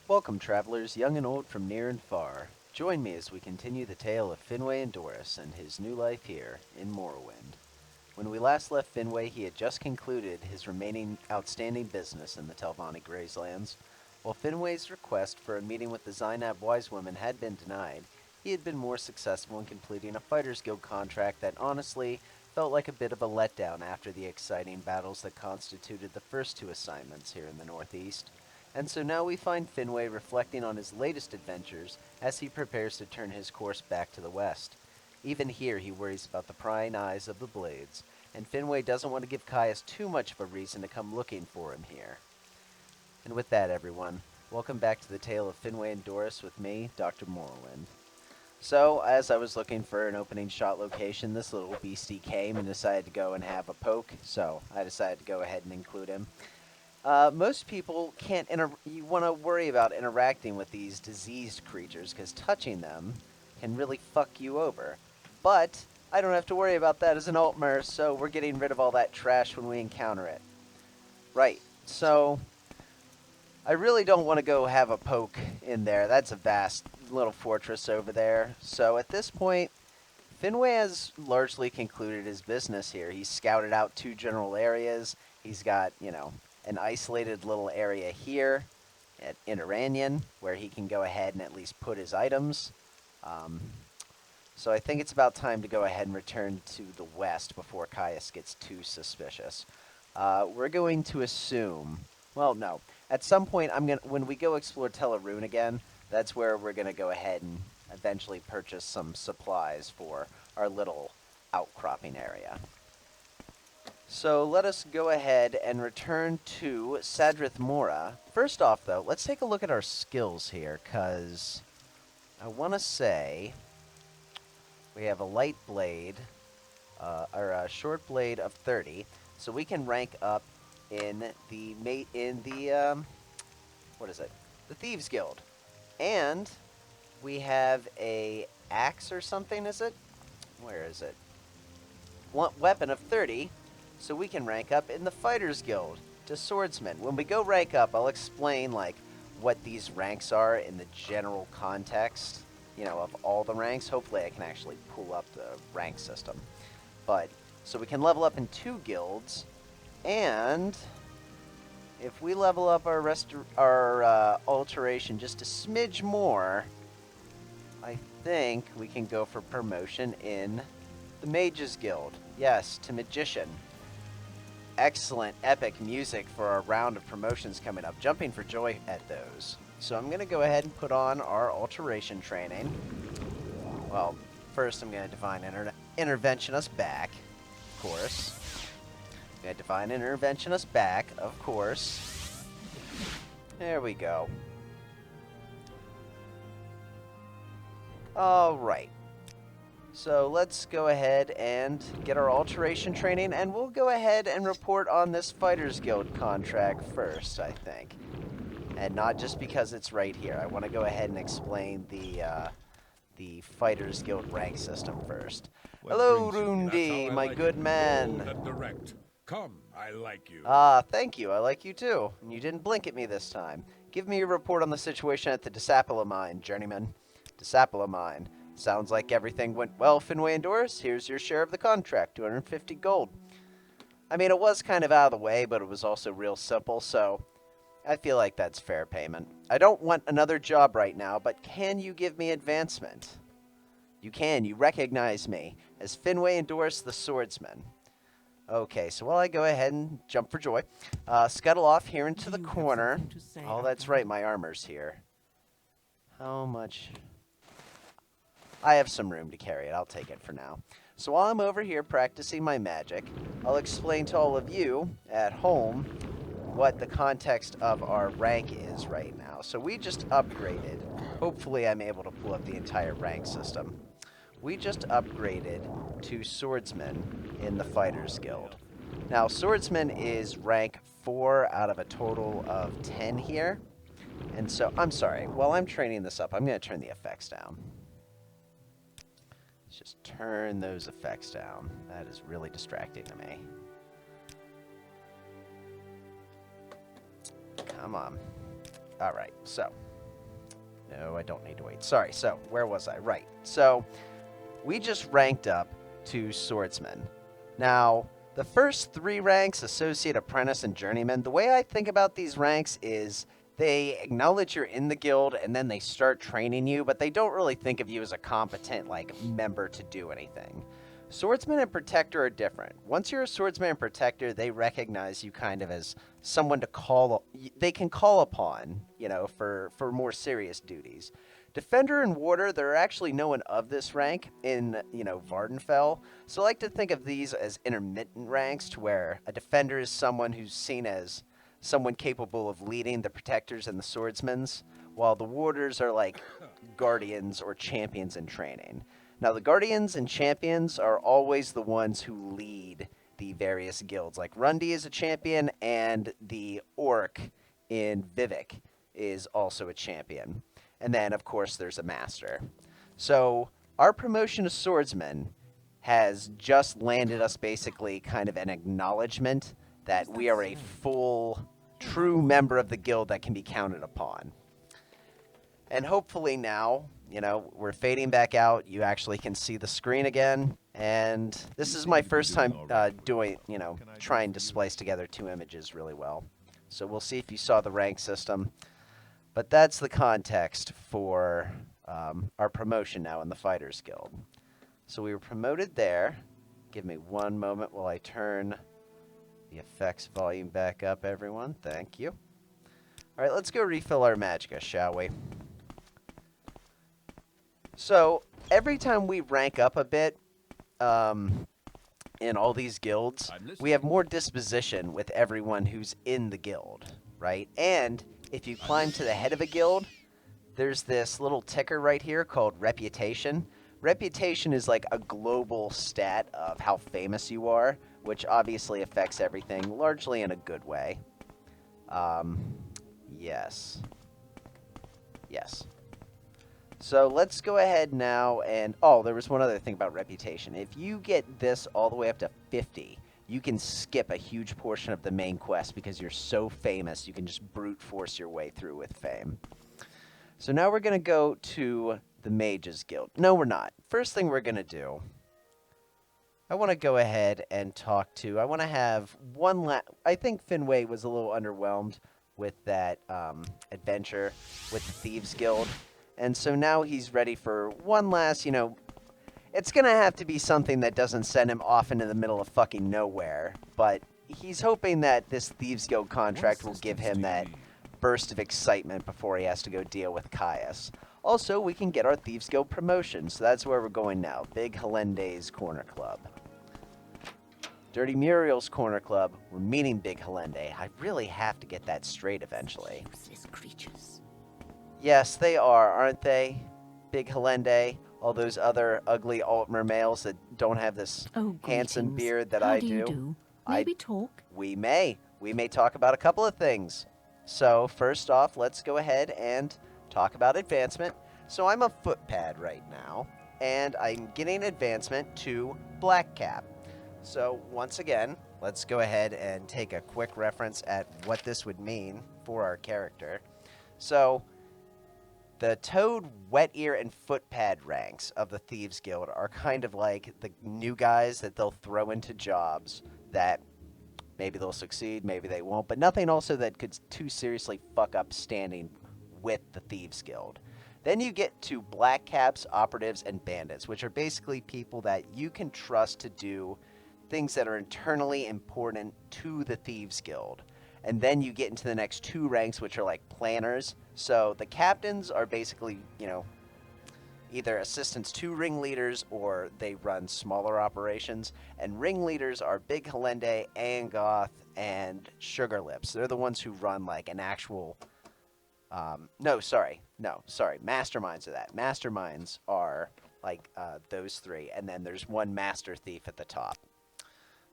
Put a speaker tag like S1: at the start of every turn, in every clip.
S1: Welcome, travelers, young and old from near and far. Join me as we continue the tale of Finwe Indoris and his new life here in Morrowind. When we last left Finwe, he had just concluded his remaining outstanding business in the Telvanni grazelands. While Finwe's request for a meeting with the Zainab wisewoman had been denied, he had been more successful in completing a Fighters Guild contract that honestly felt like a bit of a letdown after the exciting battles that constituted the first two assignments here in the Northeast. And so now we find Finwe reflecting on his latest adventures as he prepares to turn his course back to the west. Even here he worries about the prying eyes of the blades, and Finwe doesn't want to give Caius too much of a reason to come looking for him here. And with that, everyone, welcome back to the tale of Finwe Indoris with me, Dr. Morrowind. So, as I was looking for an opening shot location, this little beastie came and decided to go and have a poke, so I decided to go ahead and include him. Most people can't you want to worry about interacting with these diseased creatures because touching them can really fuck you over. But I don't have to worry about that as an Altmer, so we're getting rid of all that trash when we encounter it. Right, so I really don't want to go have a poke in there. That's a vast little fortress over there. So at this point, Finwe has largely concluded his business here. He's scouted out 2 general areas. He's got, an isolated little area here at Interanian where he can go ahead and at least put his items. So I think it's about time to go ahead and return to the west before Caius gets too suspicious. We're going to assume, well, no. At some point, when we go explore Telvanni again, that's where we're going to go ahead and eventually purchase some supplies for our little outcropping area. So let us go ahead and return to Sadrith Mora. First off, though, let's take a look at our skills here, because I want to say we have a light blade, or a short blade of 30, so we can rank up in the the Thieves Guild. And we have a axe or something, is it? Where is it? Weapon of 30. So we can rank up in the Fighters Guild to Swordsman. When we go rank up, I'll explain, what these ranks are in the general context, of all the ranks. Hopefully I can actually pull up the rank system. But, so we can level up in 2 guilds, and if we level up our alteration just a smidge more, I think we can go for promotion in the Mages Guild. Yes, to Magician. Excellent, epic music for our round of promotions coming up. Jumping for joy at those. So I'm going to go ahead and put on our alteration training. Well, first I'm going to Divine Intervention us back, of course. I'm going to Divine Intervention us back, of course. There we go. Alright. So let's go ahead and get our alteration training, and we'll go ahead and report on this Fighters Guild contract first, I think. And not just because it's right here. I want to go ahead and explain the Fighters Guild rank system first. Hello, Rundi, my good man.
S2: Come, I like you.
S1: Thank you. I like you too. And you didn't blink at me this time. Give me a report on the situation at the Desapula mine, journeyman. Desapula mine. Sounds like everything went well, Finwe Indoris. Here's your share of the contract, 250 gold. I mean, it was kind of out of the way, but it was also real simple, so I feel like that's fair payment. I don't want another job right now, but can you give me advancement? You can. You recognize me as Finwe Indoris the Swordsman. Okay, so while I go ahead and jump for joy, scuttle off here into the corner. Oh, that's right, my armor's here. How much? I have some room to carry it. I'll take it for now. So while I'm over here practicing my magic, I'll explain to all of you at home what the context of our rank is right now. So we just upgraded. Hopefully I'm able to pull up the entire rank system. We just upgraded to Swordsman in the Fighters Guild. Now, Swordsman is rank 4 out of a total of 10 here. And so, I'm sorry, while I'm training this up, I'm going to turn the effects down. Let's just turn those effects down. That is really distracting to me. Come on. All right, so. No, I don't need to wait. Sorry, so where was I? Right. So we just ranked up to swordsman. Now, the first 3 ranks, associate, apprentice, and journeyman, the way I think about these ranks is they acknowledge you're in the guild and then they start training you, but they don't really think of you as a competent member to do anything. Swordsman and protector are different. Once you're a swordsman and protector, they recognize you kind of as someone they can call upon, for more serious duties. Defender and warder, there are actually no one of this rank in, Vardenfell. So I like to think of these as intermittent ranks, to where a defender is someone who's seen as someone capable of leading the protectors and the swordsmans, while the warders are like guardians or champions in training. Now, the guardians and champions are always the ones who lead the various guilds. Like Rundi is a champion, and the orc in Vivek is also a champion. And then, of course, there's a master. So our promotion to swordsman has just landed us basically kind of an acknowledgement that we are a full, true member of the guild that can be counted upon. And hopefully now, we're fading back out. You actually can see the screen again. And this is my first time trying to splice together 2 images really well. So we'll see if you saw the rank system. But that's the context for our promotion now in the Fighters Guild. So we were promoted there. Give me one moment while I turn the effects volume back up, everyone. Thank you. All right, let's go refill our magicka, shall we? So every time we rank up a bit in all these guilds, we have more disposition with everyone who's in the guild, right? And if you climb to the head of a guild, there's this little ticker right here called reputation. Reputation is like a global stat of how famous you are, which obviously affects everything, largely in a good way. Yes. Yes. So let's go ahead now and... Oh, there was one other thing about reputation. If you get this all the way up to 50, you can skip a huge portion of the main quest because you're so famous, you can just brute force your way through with fame. So now we're going to go to the Mages Guild. No, we're not. First thing we're going to do, I want to go ahead and talk to... I want to have one I think Finwe was a little underwhelmed with that adventure with the Thieves Guild. And so now he's ready for one last, it's going to have to be something that doesn't send him off into the middle of fucking nowhere. But he's hoping that this Thieves Guild contract will give him that burst of excitement before he has to go deal with Caius. Also, we can get our Thieves Guild promotion, so that's where we're going now. Big Helende's Corner Club. Dirty Muriel's Corner Club. We're meeting Big Helende. I really have to get that straight eventually.
S3: Useless creatures.
S1: Yes, they are, aren't they? Big Helende, all those other ugly Altmer males that don't have this handsome beard that I do.
S3: How do you do? Maybe talk?
S1: We may. We may talk about a couple of things. So, first off, let's go ahead and talk about advancement. So I'm a footpad right now, and I'm getting advancement to Black Cap. So, once again, let's go ahead and take a quick reference at what this would mean for our character. So, the Toad, Wet Ear, and Footpad ranks of the Thieves Guild are kind of like the new guys that they'll throw into jobs that maybe they'll succeed, maybe they won't, but nothing also that could too seriously fuck up standing with the Thieves Guild. Then you get to Black Caps, Operatives, and Bandits, which are basically people that you can trust to do things that are internally important to the Thieves Guild. And then you get into the next 2 ranks, which are like planners. So the captains are basically, either assistants to ringleaders or they run smaller operations. And ringleaders are Big Helende, Angoth, and Sugarlips. They're the ones who run like an actual... Masterminds are that. Masterminds are like those 3. And then there's one master thief at the top.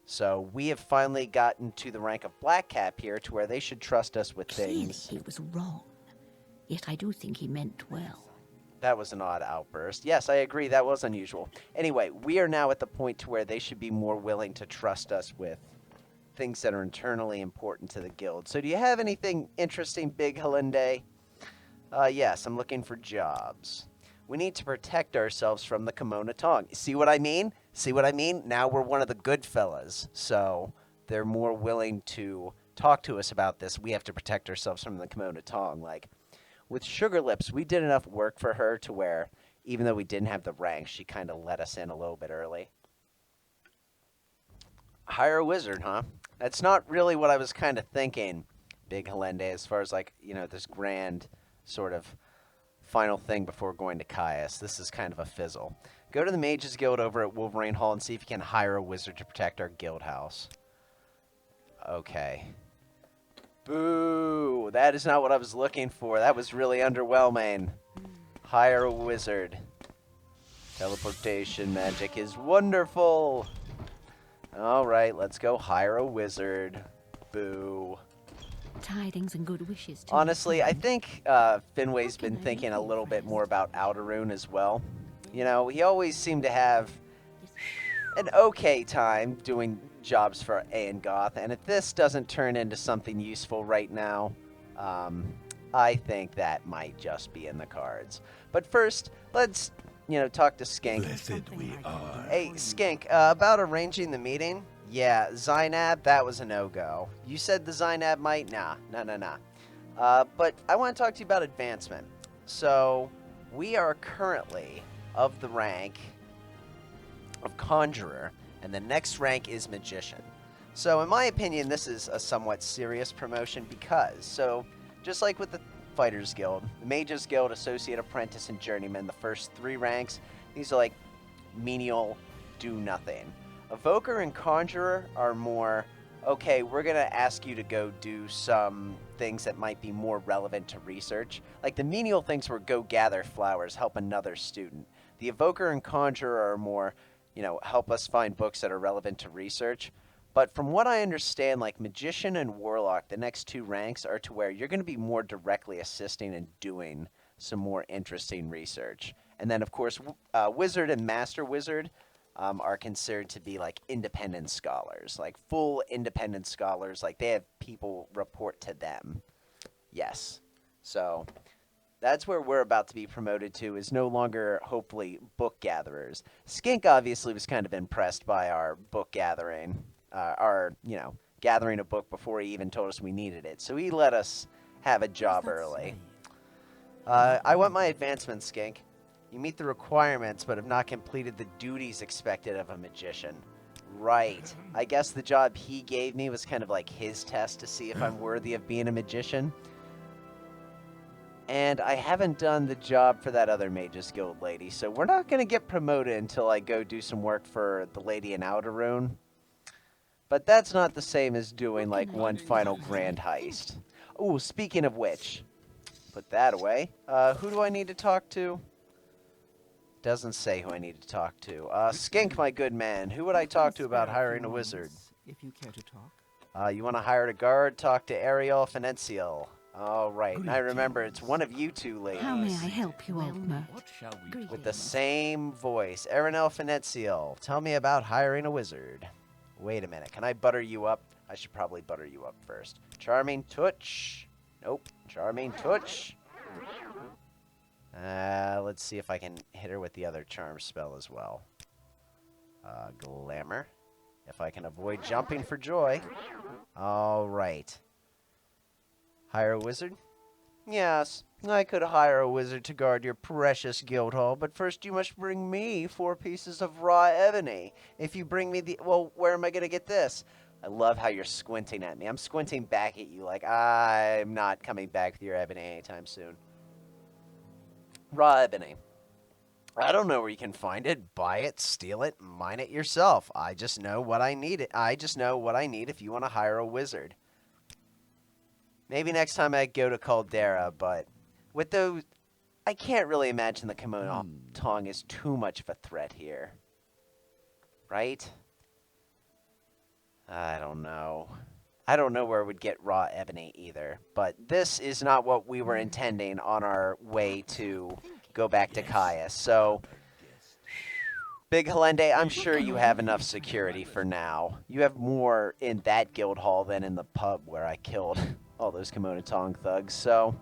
S1: So we have finally gotten to the rank of Black Cap here to where they should trust us with things.
S3: Clearly he was wrong. Yet I do think he meant well.
S1: That was an odd outburst. Yes, I agree, that was unusual. Anyway, we are now at the point to where they should be more willing to trust us with things that are internally important to the guild. So do you have anything interesting, Big Halinde? Yes, I'm looking for jobs. We need to protect ourselves from the Kimona Tong. See what I mean? See what I mean? Now we're one of the good fellas, so they're more willing to talk to us about this. We have to protect ourselves from the Kimona Tong. Like, with Sugar Lips, we did enough work for her to where, even though we didn't have the rank, she kind of let us in a little bit early. Hire a wizard, huh? That's not really what I was kind of thinking, Big Halende, as far as, like, you know, this grand sort of final thing before going to Caius. This is kind of a fizzle. Go to the Mages Guild over at Wolverine Hall and see if you can hire a wizard to protect our guild house. Okay. Boo! That is not what I was looking for. That was really underwhelming. Hire a wizard. Teleportation magic is wonderful. Alright, let's go hire a wizard. Boo.
S3: Tidings and good wishes to
S1: Honestly,
S3: you,
S1: I
S3: friend.
S1: think Finway's been thinking a little bit more about Outerune as well. You know, he always seemed to have an okay time doing jobs for Angoth, and if this doesn't turn into something useful right now, I think that might just be in the cards. But first, let's, you know, talk to Skink.
S2: Blessed we are.
S1: Hey, Skink, about arranging the meeting? Yeah, Zainab, that was a no-go. You said the Zainab might? Nah. But I want to talk to you about advancement. So, we are currently of the rank of Conjurer, and the next rank is Magician. So, in my opinion, this is a somewhat serious promotion because, so, just like with the Fighters Guild, the Mages Guild, Associate Apprentice, and Journeyman, the first 3 ranks, these are like menial, do nothing. Evoker and Conjurer are more, okay, we're going to ask you to go do some things that might be more relevant to research. Like the menial things were go gather flowers, help another student. The Evoker and Conjurer are more, you know, help us find books that are relevant to research. But from what I understand, like Magician and Warlock, the next 2 ranks are to where you're going to be more directly assisting and doing some more interesting research. And then, of course, Wizard and Master Wizard are considered to be like independent scholars, like full independent scholars. Like they have people report to them. Yes. So that's where we're about to be promoted to, is no longer, hopefully, book gatherers. Skink obviously was kind of impressed by our book gathering, you know, gathering a book before he even told us we needed it. So he let us have a job early. I want my advancement, Skink. You meet the requirements, but have not completed the duties expected of a magician. Right. I guess the job he gave me was kind of like his test to see if I'm worthy of being a magician. And I haven't done the job for that other Mages Guild lady, so we're not going to get promoted until I go do some work for the lady in Outerune. But that's not the same as doing, like, one final grand heist. Ooh, speaking of which, put that away. Who do I need to talk to? Doesn't say who I need to talk to. Skink, my good man, who would I talk to about hiring a wizard?
S4: If you care to talk.
S1: You want to hire a guard? Talk to Ariel Fenencial. All right, and I remember it's one of you 2 ladies.
S3: How may I help you, Elmer?
S4: What shall we
S1: With the same voice. Aranel Fenencial, tell me about hiring a wizard. Wait a minute, can I butter you up? I should probably butter you up first. Charming Touch. Nope, Charming Touch. Let's see if I can hit her with the other charm spell as well. Glamour. If I can avoid jumping for joy. All right. Hire a wizard? Yes, I could hire a wizard to guard your precious guild hall, but first you must bring me 4 pieces of raw ebony. If you bring me well, where am I going to get this? I love how you're squinting at me. I'm squinting back at you like I'm not coming back with your ebony anytime soon. Raw ebony. I don't know where you can find it. Buy it, steal it, mine it yourself. I just know what I need. I just know what I need if you want to hire a wizard. Maybe next time I go to Caldera, but with those, I can't really imagine the Kimona Tong is too much of a threat here. Right? I don't know. I don't know where we'd get raw ebony either, but this is not what we were intending on our way to go back to Caius. So, Big Halende, I'm sure you have enough security for now. You have more in that guild hall than in the pub where I killed all those Kimono Tong thugs. So,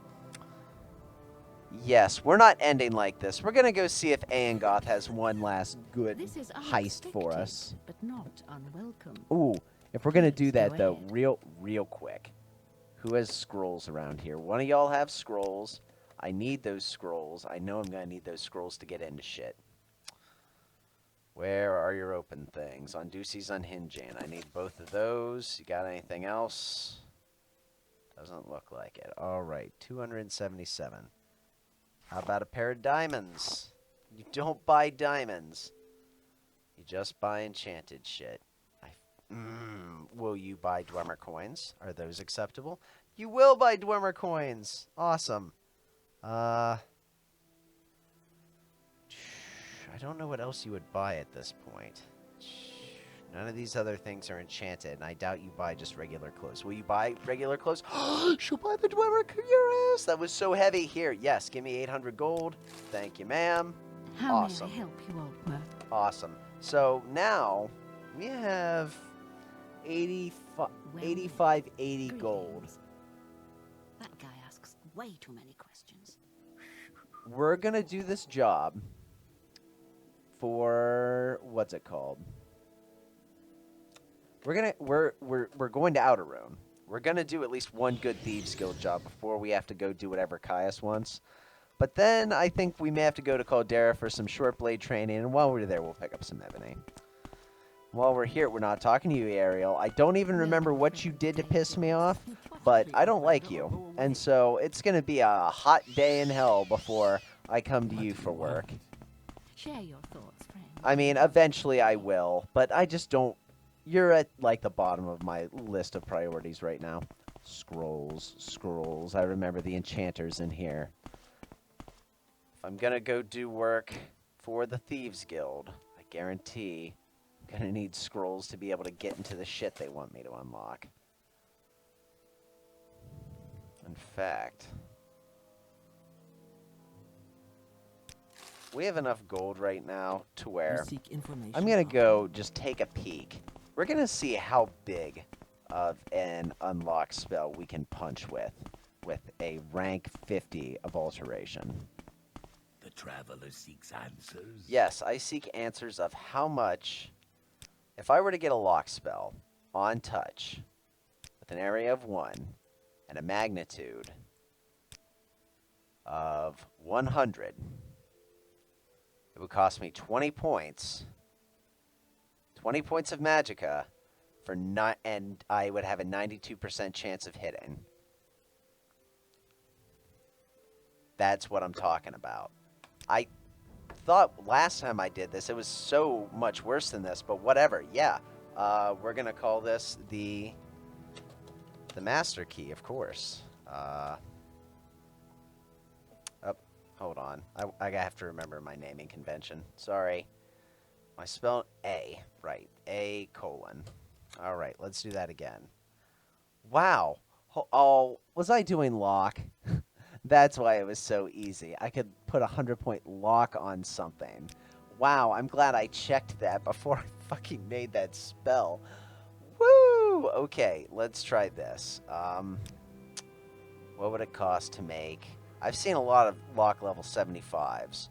S1: yes, we're not ending like this. We're going to go see if Aengoth has one last good heist for us.
S3: But not unwelcome.
S1: Ooh, if we're going to do that,
S3: Go
S1: though,
S3: ahead.
S1: real quick. Who has scrolls around here? One of y'all have scrolls. I need those scrolls. I know I'm going to need those scrolls to get into shit. Where are your open things? On Ducey's unhinging. I need both of those. You got anything else? Doesn't look like it. All right, 277. How about a pair of diamonds? You don't buy diamonds. You just buy enchanted shit. Will you buy Dwemer coins? Are those acceptable? You will buy Dwemer coins. Awesome. I don't know what else you would buy at this point. None of these other things are enchanted, and I doubt you buy just regular clothes. Will you buy regular clothes? She'll buy the Dwemer Cuirass! That was so heavy. Here, yes, give me 800 gold. Thank you, ma'am.
S3: How
S1: Awesome.
S3: may I help you, Altmer?
S1: Awesome. So now we have 80 gold.
S3: That guy asks way too many questions.
S1: We're gonna do this job for what's it called? We're going to Outerrune. We're gonna do at least one good Thieves Guild job before we have to go do whatever Caius wants. But then I think we may have to go to Caldera for some short blade training, and while we're there, we'll pick up some ebony. While we're here, we're not talking to you, Ariel. I don't even remember what you did to piss me off, but I don't like you. And so it's going to be a hot day in hell before I come to you for work.
S3: Share your thoughts, friend.
S1: I mean, eventually I will, but I just don't... You're at, like, the bottom of my list of priorities right now. Scrolls. I remember the enchanters in here. If I'm going to go do work for the Thieves Guild, I guarantee... Gonna need scrolls to be able to get into the shit they want me to unlock. In fact, we have enough gold right now to where I'm gonna go just take a peek. We're gonna see how big of an unlock spell we can punch with a rank 50 of alteration.
S2: The traveler seeks answers.
S1: Yes, I seek answers of how much... If I were to get a lock spell on touch with an area of 1 and a magnitude of 100, it would cost me 20 points. 20 points of magicka for and I would have a 92% chance of hitting. That's what I'm talking about. I thought last time I did this it was so much worse than this, but whatever. Yeah, we're gonna call this the master key, of course. Hold on, I have to remember my naming convention. Sorry, I spelled A right. A colon. All right, let's do that again. Wow. Oh, was I doing lock? That's why it was so easy. I could put a 100-point lock on something. Wow, I'm glad I checked that before I fucking made that spell. Woo! Okay, let's try this. What would it cost to make... I've seen a lot of lock level 75s.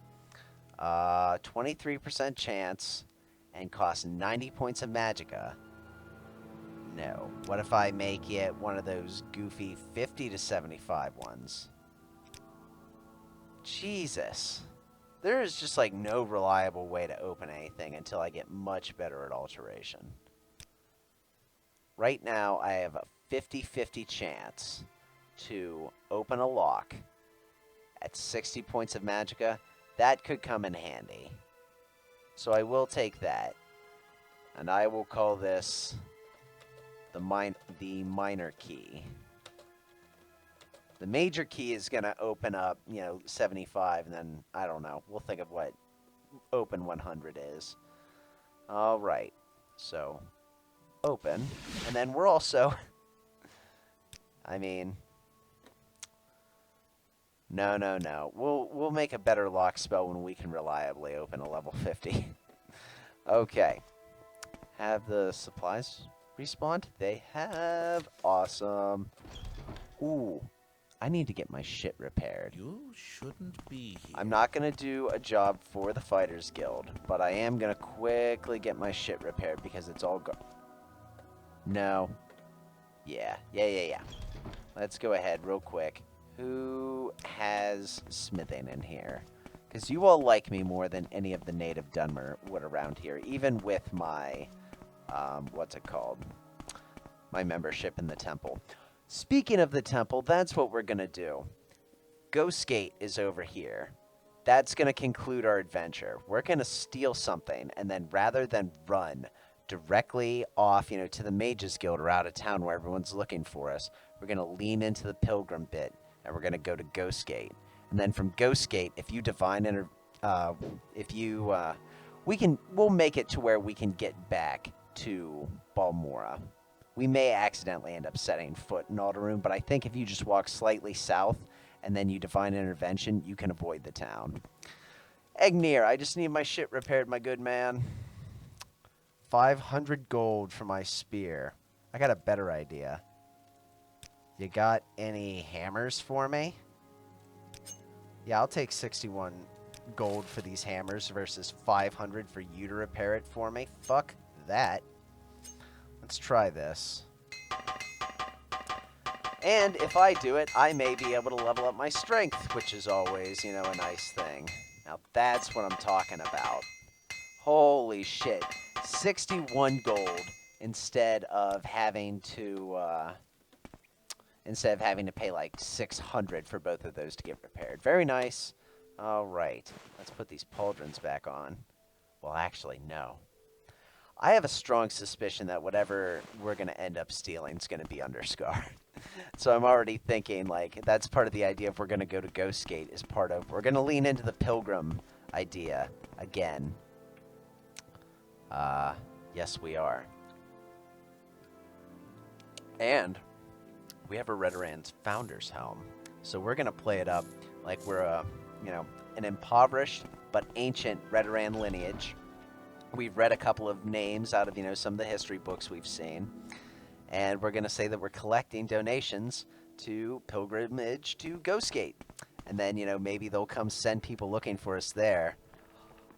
S1: 23% chance and cost 90 points of magicka. No. What if I make it one of those goofy 50 to 75 ones? Jesus. There is just like no reliable way to open anything until I get much better at alteration. Right now, I have a 50-50 chance to open a lock at 60 points of magicka. That could come in handy. So I will take that. And I will call this the minor key. The major key is going to open up, 75, and then, I don't know. We'll think of what open 100 is. All right. So, open. And then we're also... No. We'll make a better lock spell when we can reliably open a level 50. Okay. Have the supplies respawned? They have. Awesome. Ooh. I need to get my shit repaired.
S2: You shouldn't be here.
S1: I'm not going to do a job for the Fighters Guild, but I am going to quickly get my shit repaired because it's all No. Yeah. Let's go ahead real quick. Who has smithing in here? Because you all like me more than any of the native Dunmer would around here, even with my, what's it called? My membership in the temple. Speaking of the temple, that's what we're going to do. Ghost Gate is over here. That's going to conclude our adventure. We're going to steal something, and then rather than run directly off, to the Mages Guild or out of town where everyone's looking for us, we're going to lean into the Pilgrim bit, and we're going to go to Ghost Gate. And then from Ghost Gate, if you we'll make it to where we can get back to Balmora. We may accidentally end up setting foot in Alderaan, but I think if you just walk slightly south and then you Divine Intervention, you can avoid the town. Egnir, I just need my shit repaired, my good man. 500 gold for my spear. I got a better idea. You got any hammers for me? Yeah, I'll take 61 gold for these hammers versus 500 for you to repair it for me. Fuck that. Let's try this. And if I do it, I may be able to level up my strength, which is always, a nice thing. Now that's what I'm talking about. Holy shit. 61 gold instead of having to pay like 600 for both of those to get repaired. Very nice. All right. Let's put these pauldrons back on. Well, actually, no. I have a strong suspicion that whatever we're going to end up stealing is going to be under Scar. So I'm already thinking, like, that's part of the idea if we're going to go to Ghost Gate is part of... We're going to lean into the Pilgrim idea again. Yes, we are. And we have a Redorand's Founder's Helm. So we're going to play it up like we're an impoverished but ancient Redoran lineage. We've read a couple of names out of, some of the history books we've seen. And we're going to say that we're collecting donations to pilgrimage to Ghost Gate. And then, maybe they'll come send people looking for us there.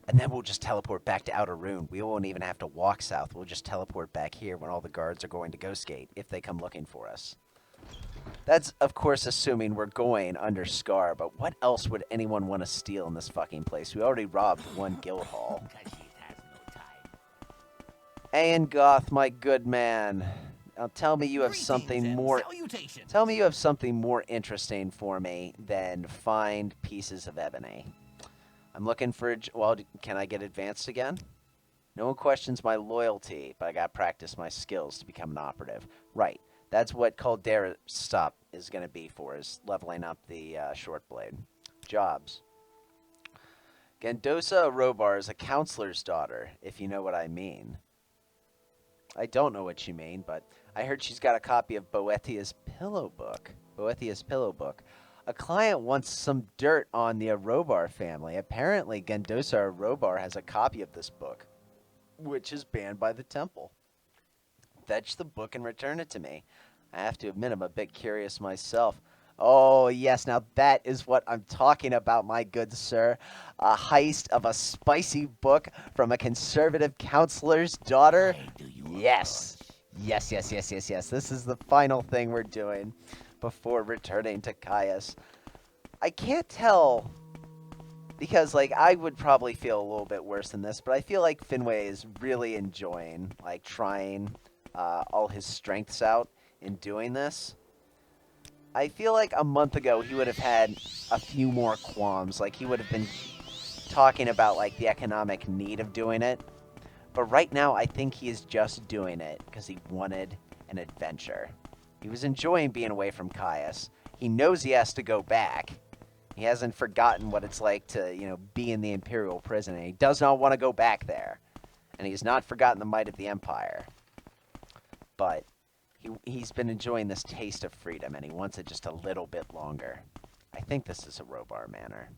S1: And then we'll just teleport back to Outderaan. We won't even have to walk south. We'll just teleport back here when all the guards are going to Ghost Gate, if they come looking for us. That's, of course, assuming we're going under Scar, but what else would anyone want to steal in this fucking place? We already robbed one guild hall. Aengoth, my good man. Now tell me you have something more... Tell me you have something more interesting for me than find pieces of ebony. I'm looking for... Well, can I get advanced again? No one questions my loyalty, but I gotta practice my skills to become an operative. Right. That's what Caldera Stop is going to be for, is leveling up the short blade. Jobs. Gandosa Robar is a counselor's daughter, if you know what I mean. I don't know what you mean, but I heard she's got a copy of Boethia's Pillow Book. Boethia's Pillow Book. A client wants some dirt on the Robar family. Apparently, Gandosa Robar has a copy of this book, which is banned by the temple. Fetch the book and return it to me. I have to admit I'm a bit curious myself. Oh, yes, now that is what I'm talking about, my good sir. A heist of a spicy book from a conservative counselor's daughter? Yes. Yes. This is the final thing we're doing before returning to Caius. I can't tell, because, I would probably feel a little bit worse than this, but I feel like Finwe is really enjoying, trying... all his strengths out in doing this. I feel like a month ago he would have had a few more qualms. He would have been talking about, the economic need of doing it. But right now, I think he is just doing it because he wanted an adventure. He was enjoying being away from Caius. He knows he has to go back. He hasn't forgotten what it's like to, be in the Imperial prison, and he does not want to go back there. And he's not forgotten the might of the Empire. But he's been enjoying this taste of freedom, and he wants it just a little bit longer. I think this is a Robar Manor.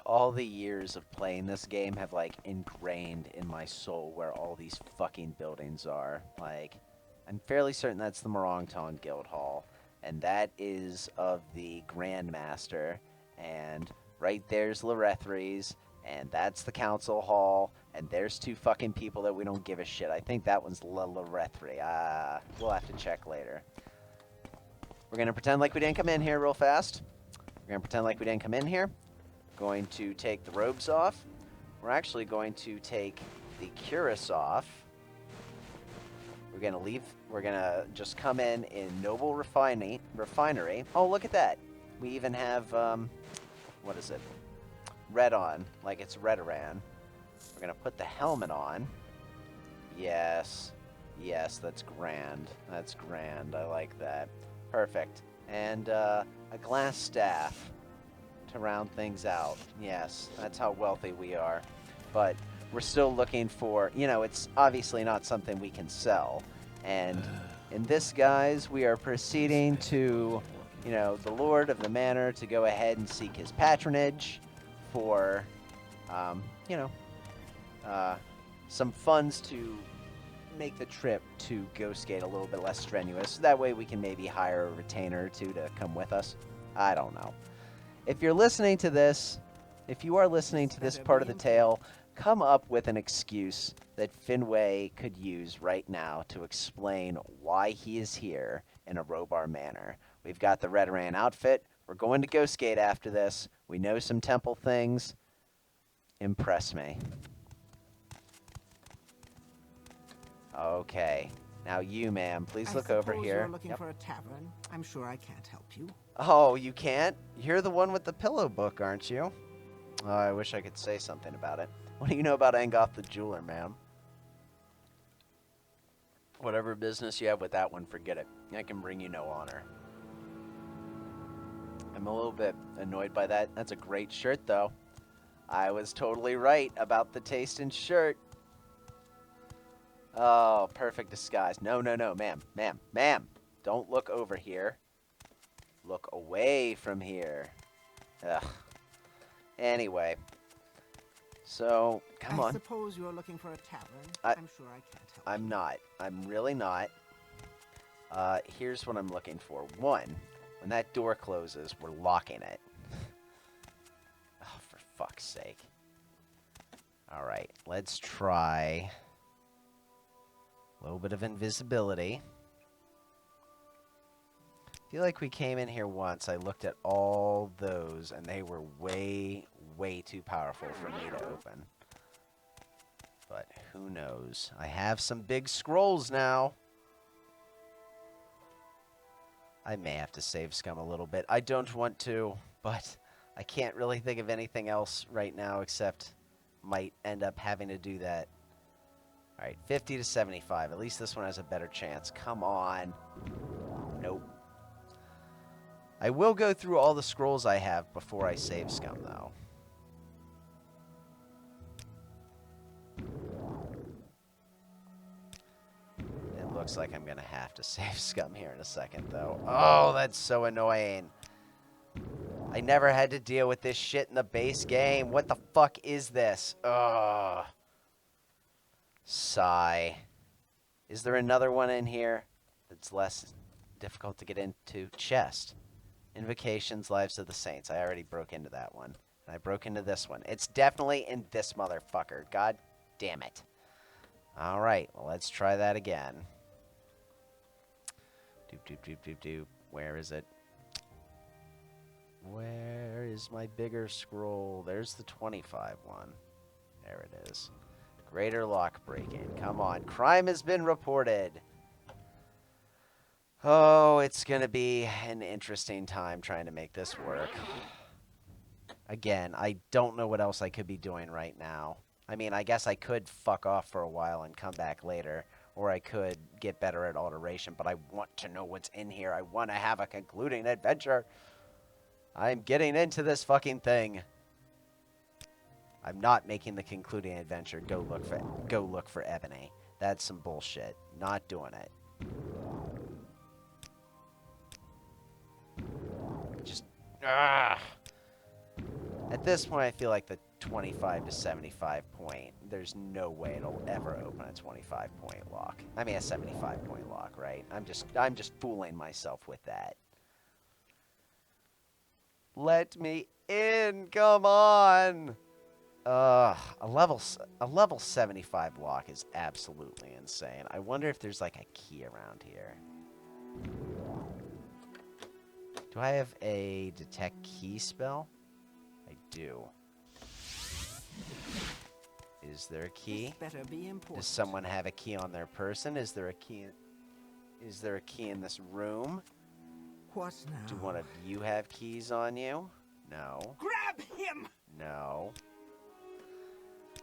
S1: All the years of playing this game have, like, ingrained in my soul where all these fucking buildings are. Like, I'm fairly certain that's the Morongton Guild Hall, and that is of the Grandmaster, and right there's Lorethres, and that's the Council Hall, and there's 2 fucking people that we don't give a shit. I think that one's Lorethre. We'll have to check later. We're gonna pretend like we didn't come in here real fast. We're gonna pretend like we didn't come in here. Going to take the robes off. We're actually going to take the cuirass off. We're gonna leave. We're gonna just come in noble refinery. Oh, look at that. We even have what is it? Red on, like it's Redoran. We're gonna put the helmet on. Yes, yes, that's grand. That's grand. I like that. Perfect. And a glass staff to round things out. Yes, that's how wealthy we are. But we're still looking for, you know, it's obviously not something we can sell. And in this, guys, we are proceeding to, you know, the Lord of the Manor to go ahead and seek his patronage for, you know, some funds to make the trip to Ghostgate a little bit less strenuous. That way we can maybe hire a retainer or 2 to come with us. I don't know. If you're listening to this, if you are listening to this part of the tale, come up with an excuse that Finwe could use right now to explain why he is here in a Robar Manor. We've got the Redoran outfit. We're going to Ghostgate after this. We know some temple things. Impress me. Okay. Now you, ma'am, please look over here.
S4: You're looking for a tavern. I'm sure I can't help you.
S1: Oh, you can't? You're the one with the pillow book, aren't you? Oh, I wish I could say something about it. What do you know about Angoth the jeweler, ma'am? Whatever business you have with that one, forget it. I can bring you no honor. I'm a little bit annoyed by that. That's a great shirt, though. I was totally right about the taste in shirt. Oh, perfect disguise. No, no, no, ma'am, ma'am, ma'am. Don't look over here. Look away from here. Ugh. Anyway. So, come on.
S4: I suppose you're looking for a tavern. I'm sure I can't help
S1: I'm
S4: you.
S1: not. I'm really not. Here's what I'm looking for. 1, when that door closes, we're locking it. Oh, for fuck's sake. Alright, let's try a little bit of invisibility. I feel like we came in here once. I looked at all those, and they were way, way too powerful for me to open. But who knows? I have some big scrolls now. I may have to save scum a little bit. I don't want to, but I can't really think of anything else right now except might end up having to do that. All right, 50 to 75. At least this one has a better chance. Come on. Nope. I will go through all the scrolls I have before I save scum, though. It looks like I'm going to have to save scum here in a second, though. Oh, that's so annoying. I never had to deal with this shit in the base game. What the fuck is this? Ugh. Sigh. Is there another one in here that's less difficult to get into? Chest. Invocations, Lives of the Saints. I already broke into that one. And I broke into this one. It's definitely in this motherfucker. God damn it. Alright, well, let's try that again. Doop, doop, doop, doop, doop. Where is it? Where is my bigger scroll? There's the 25 one. There it is. Greater lock breaking. Come on. Crime has been reported. Oh, it's going to be an interesting time trying to make this work. Again, I don't know what else I could be doing right now. I mean, I guess I could fuck off for a while and come back later. Or I could get better at alteration, but I want to know what's in here. I want to have a concluding adventure. I'm getting into this fucking thing. I'm not making the concluding adventure. Go look for Ebony. That's some bullshit. Not doing it. Ah. At this point, I feel like the 25 to 75 point, there's no way it'll ever open a 25-point lock. I mean, a 75-point lock, right? I'm just fooling myself with that. Let me in, come on! A level 75 lock is absolutely insane. I wonder if there's like a key around here. Do I have a detect key spell? I do. Is there a key?
S4: This better be important.
S1: Does someone have a key on their person? Is there a key? Is there a key in this room?
S4: What now?
S1: Do one of you have keys on you? No.
S4: Grab him!
S1: No.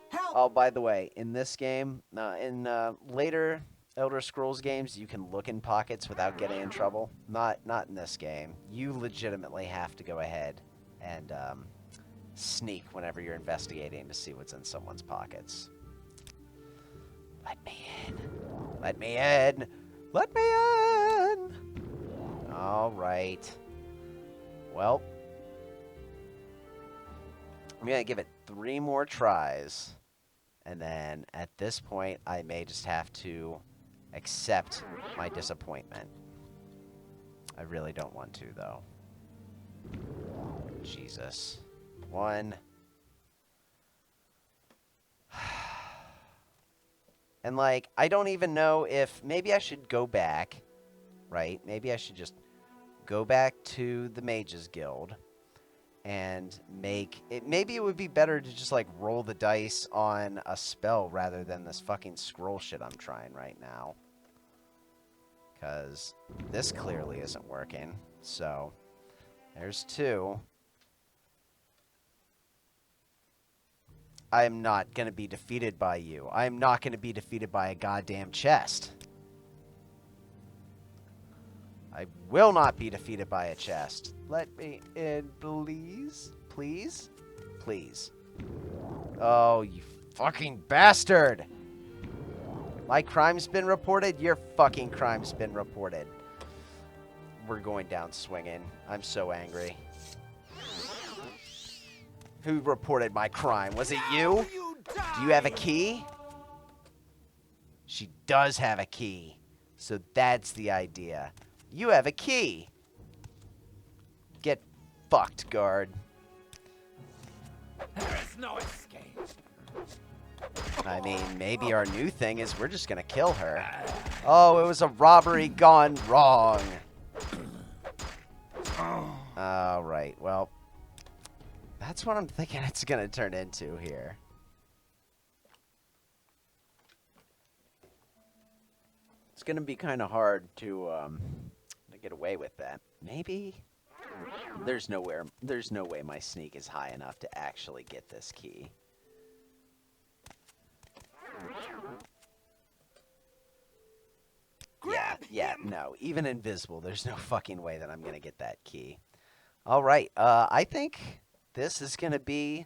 S4: Help!
S1: Oh, by the way, in this game, in later Elder Scrolls games, you can look in pockets without getting in trouble. Not in this game. You legitimately have to go ahead and sneak whenever you're investigating to see what's in someone's pockets. Let me in. Let me in. Let me in. All right. Well, I'm going to give it 3 more tries. And then at this point, I may just have to accept my disappointment. I really don't want to, though. Jesus. 1. And, like, I don't even know if... Maybe I should go back, right? Maybe I should just go back to the Mages Guild and make it. Maybe it would be better to just, like, roll the dice on a spell rather than this fucking scroll shit I'm trying right now. Because this clearly isn't working. So, there's 2. I am not going to be defeated by you. I am not going to be defeated by a goddamn chest. I will not be defeated by a chest. Let me in, please. Please? Please. Oh, you fucking bastard! My crime's been reported? Your fucking crime's been reported. We're going down swinging. I'm so angry. Who reported my crime? Was it you? Do you have a key? She does have a key. So that's the idea. You have a key. Get fucked, guard.
S2: There is no escape.
S1: I mean, maybe our new thing is we're just gonna kill her. Oh, it was a robbery gone wrong. Alright, well... That's what I'm thinking it's going to turn into here. It's going to be kind of hard to get away with that. Maybe? There's no way my sneak is high enough to actually get this key. Yeah, no. Even invisible, there's no fucking way that I'm going to get that key. All right, I think... This is going to be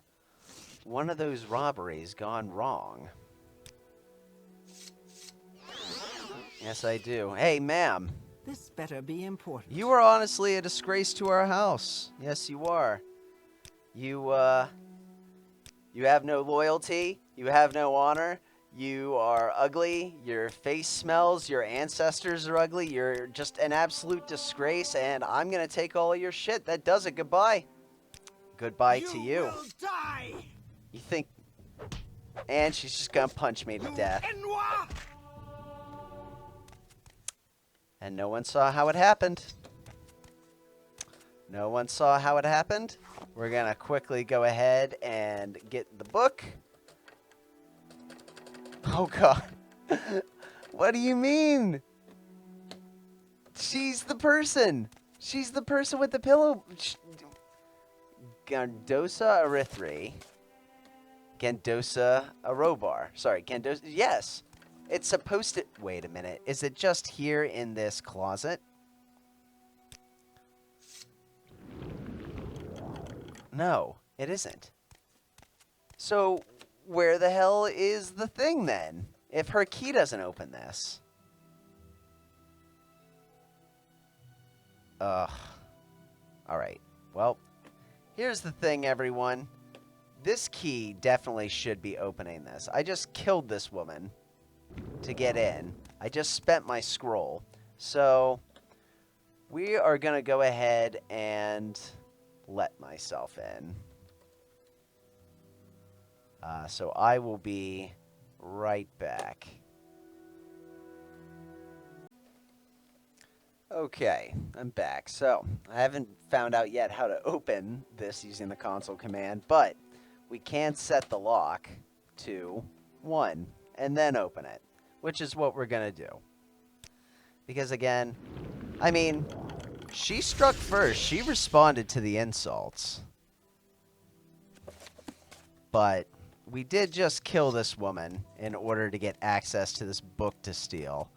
S1: one of those robberies gone wrong. Yes, I do. Hey, ma'am.
S4: This better be important.
S1: You are honestly a disgrace to our house. Yes, you are. You have no loyalty. You have no honor. You are ugly. Your face smells. Your ancestors are ugly. You're just an absolute disgrace, and I'm going to take all of your shit. That does it. Goodbye. Goodbye to you.
S4: Will die.
S1: You think... And she's just gonna punch me to death. And no one saw how it happened. No one saw how it happened. We're gonna quickly go ahead and get the book. Oh, God. What do you mean? She's the person. She's the person with the pillow... Gandosa Erythri. Gandosa Arobar. Sorry, Gandosa... Yes! It's supposed to... Wait a minute. Is it just here in this closet? No, it isn't. So, where the hell is the thing, then? If her key doesn't open this. Ugh. Alright. Well... Here's the thing, everyone. This key definitely should be opening this. I just killed this woman to get in. I just spent my scroll. So we are going to go ahead and let myself in. So I will be right back. Okay, I'm back. So I haven't found out yet how to open this using the console command, but we can set the lock to 1 and then open it, which is what we're going to do. Because again, I mean, she struck first. She responded to the insults. But we did just kill this woman in order to get access to this book to steal.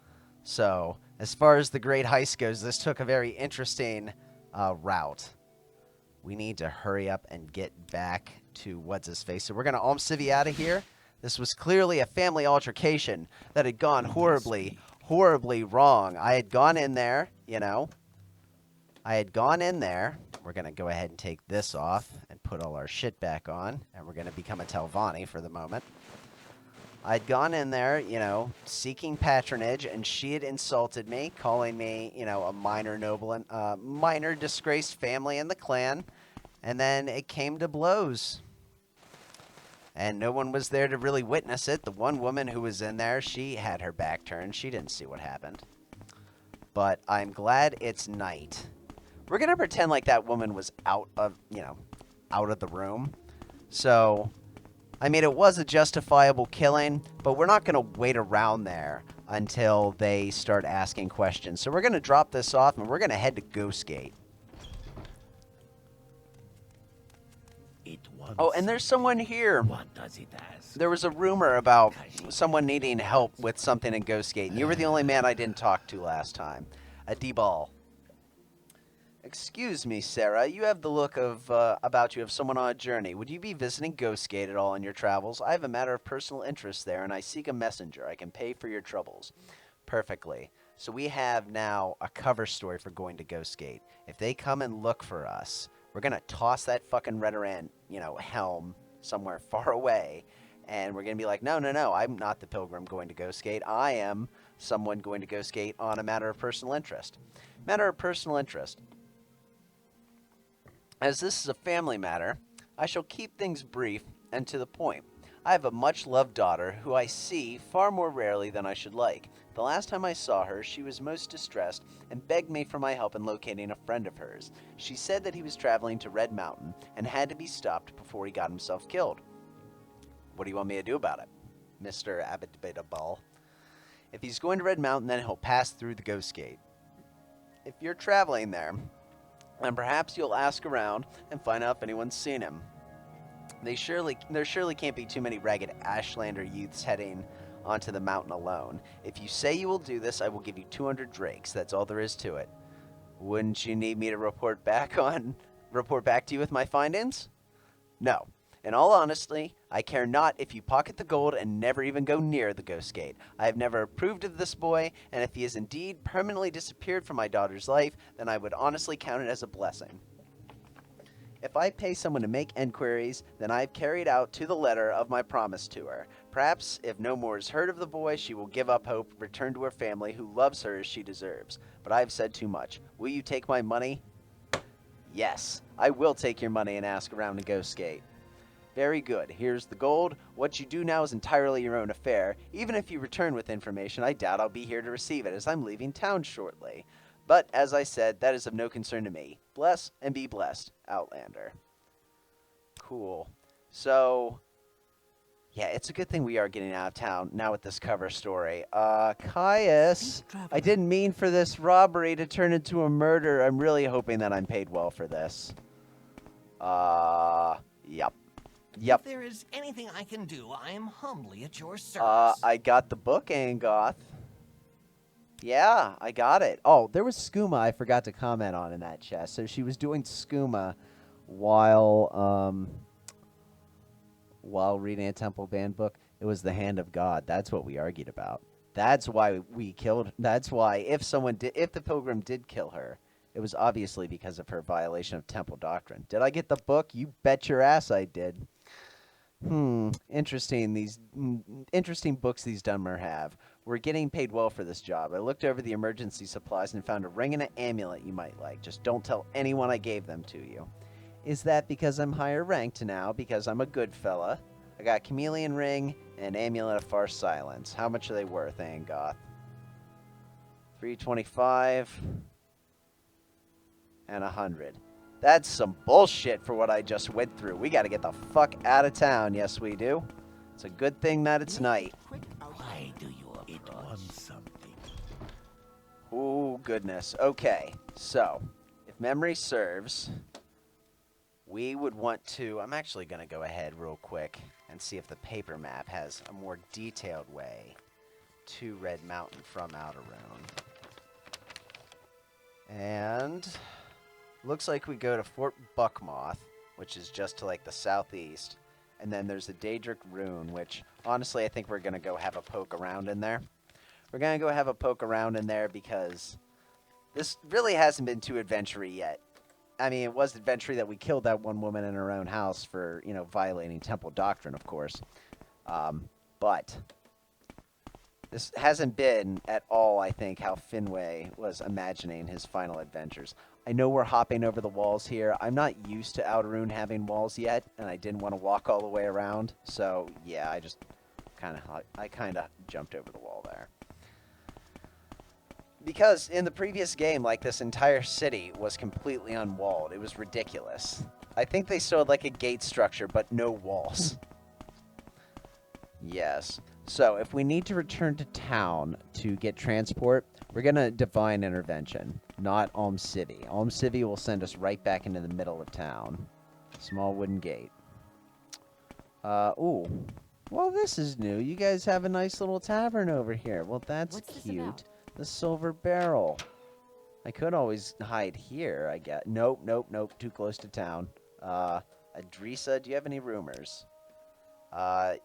S1: So, as far as the Great Heist goes, this took a very interesting route. We need to hurry up and get back to what's-his-face. So we're going to Almsivvy out of here. This was clearly a family altercation that had gone horribly wrong. I had gone in there, you know. I had gone in there. We're going to go ahead and take this off and put all our shit back on. And we're going to become a Telvanni for the moment. I'd gone in there, you know, seeking patronage, and she had insulted me, calling me, you know, a minor noble, minor disgraced family in the clan. And then it came to blows. And no one was there to really witness it. The one woman who was in there, she had her back turned. She didn't see what happened. But I'm glad it's night. We're going to pretend like that woman was out of, you know, out of the room. So, I mean, it was a justifiable killing, but we're not going to wait around there until they start asking questions. So we're going to drop this off, and we're going to head to Ghostgate. Oh, and there's someone here.
S2: What does it ask?
S1: There was a rumor about someone needing help with something in Ghostgate, and you were the only man I didn't talk to last time. A D-ball. Excuse me, Sarah. You have the look of about you of someone on a journey. Would you be visiting Ghostgate at all in your travels? I have a matter of personal interest there, and I seek a messenger. I can pay for your troubles. Perfectly. So we have now a cover story for going to Ghostgate. If they come and look for us, we're going to toss that fucking Redoran, you know, helm somewhere far away, and we're going to be like, no, I'm not the pilgrim going to Ghostgate. I am someone going to Ghostgate on a matter of personal interest. Matter of personal interest. As this is a family matter, I shall keep things brief and to the point. I have a much-loved daughter who I see far more rarely than I should like. The last time I saw her, she was most distressed and begged me for my help in locating a friend of hers. She said that he was traveling to Red Mountain and had to be stopped before he got himself killed. What do you want me to do about it, Mr. Abitbitable? If he's going to Red Mountain, then he'll pass through the Ghost Gate. If you're traveling there, then perhaps you'll ask around and find out if anyone's seen him. There surely can't be too many ragged Ashlander youths heading onto the mountain alone. If you say you will do this, I will give you 200 drakes. That's all there is to it. Wouldn't you need me to report back to you with my findings? No. In all honesty, I care not if you pocket the gold and never even go near the Ghost Gate. I have never approved of this boy, and if he has indeed permanently disappeared from my daughter's life, then I would honestly count it as a blessing. If I pay someone to make enquiries, then I have carried out to the letter of my promise to her. Perhaps, if no more is heard of the boy, she will give up hope, return to her family, who loves her as she deserves. But I have said too much. Will you take my money? Yes, I will take your money and ask around the Ghost Gate. Very good. Here's the gold. What you do now is entirely your own affair. Even if you return with information, I doubt I'll be here to receive it, as I'm leaving town shortly. But, as I said, that is of no concern to me. Bless and be blessed, Outlander. Cool. So, yeah, it's a good thing we are getting out of town now with this cover story. Caius, I didn't mean for this robbery to turn into a murder. I'm really hoping that I'm paid well for this. Yep.
S2: If there is anything I can do, I am humbly at your service.
S1: I got the book, Angoth. Yeah, I got it. Oh, there was skooma I forgot to comment on in that chest. So she was doing skooma while reading a temple band book. It was the hand of God. That's what we argued about. That's why we killed. That's why if the pilgrim did kill her, It was obviously because of her violation of temple doctrine. Did I get the book? You bet your ass I did. Interesting. Interesting books these Dunmer have. We're getting paid well for this job. I looked over the emergency supplies and found a ring and an amulet you might like. Just don't tell anyone I gave them to you. Is that because I'm higher ranked now? Because I'm a good fella? I got a chameleon ring and an amulet of far silence. How much are they worth, Angoth? 325 and 100. That's some bullshit for what I just went through. We gotta get the fuck out of town. Yes, we do. It's a good thing that it's night.
S2: Why do you approach?
S5: It wants something.
S1: Oh, goodness. Okay, so, if memory serves, we would want to... I'm actually going to go ahead real quick and see if the paper map has a more detailed way to Red Mountain from Outerune. And looks like we go to Fort Buckmoth, which is just to, like, the southeast. And then there's the Daedric Rune, which, honestly, I think we're going to go have a poke around in there. We're going to go have a poke around in there because this really hasn't been too adventure-y yet. I mean, it was adventure that we killed that one woman in her own house for, you know, violating temple doctrine, of course. But this hasn't been at all, I think, how Finwe was imagining his final adventures. I know we're hopping over the walls here. I'm not used to Outerune having walls yet, and I didn't want to walk all the way around. So, yeah, I just kind of jumped over the wall there. Because in the previous game, like, this entire city was completely unwalled. It was ridiculous. I think they still had, like, a gate structure, but no walls. Yes. So, if we need to return to town to get transport, we're going to Divine Intervention, not Alm City. Alm City will send us right back into the middle of town. Small wooden gate. Ooh. Well, this is new. You guys have a nice little tavern over here. Well, that's
S3: What's this
S1: cute.
S3: about?
S1: The Silver Barrel. I could always hide here, I guess. Nope, nope, nope. Too close to town. Adrisa, do you have any rumors? At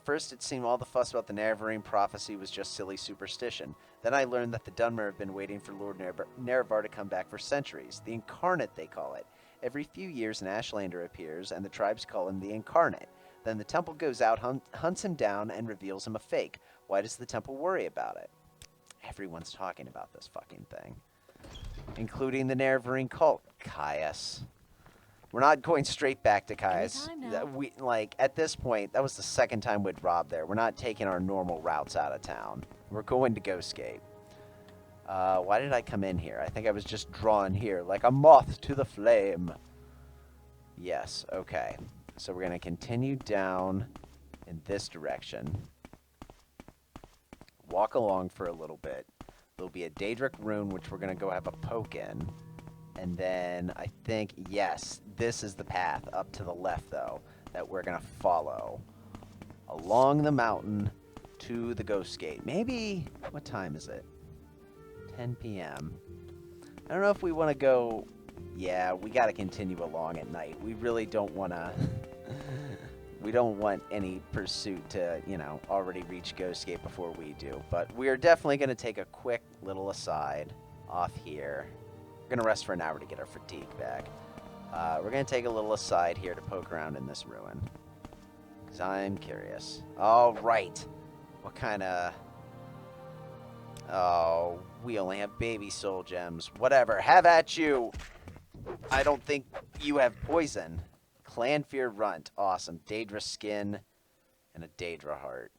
S1: first, it seemed all the fuss about the Nerevarine prophecy was just silly superstition. Then I learned that the Dunmer have been waiting for Lord Nerevar to come back for centuries. The Incarnate, they call it. Every few years, an Ashlander appears, and the tribes call him the Incarnate. Then the temple goes out, hunts him down, and reveals him a fake. Why does the temple worry about it? Everyone's talking about this fucking thing. Including the Nerevarine cult. Caius. We're not going straight back to Caius. At this point, that was the second time we'd robbed there. We're not taking our normal routes out of town. We're going to Ghostgate. Why did I come in here? I think I was just drawn here like a moth to the flame. Yes, okay. So we're going to continue down in this direction. Walk along for a little bit. There'll be a Daedric Rune, which we're going to go have a poke in. And then I think, yes, this is the path up to the left, though, that we're going to follow. Along the mountain to the Ghost Gate. Maybe, what time is it? 10 p.m. I don't know if we want to go, yeah, we got to continue along at night. We really don't want to, we don't want any pursuit to, you know, already reach Ghost Gate before we do. But we are definitely going to take a quick little aside off here. We're going to rest for an hour to get our fatigue back. We're going to take a little aside here to poke around in this ruin. Because I'm curious. All right. What kind of... Oh, we only have baby soul gems. Whatever. Have at you. I don't think you have poison. Clanfear Runt. Awesome. Daedra skin and a Daedra heart.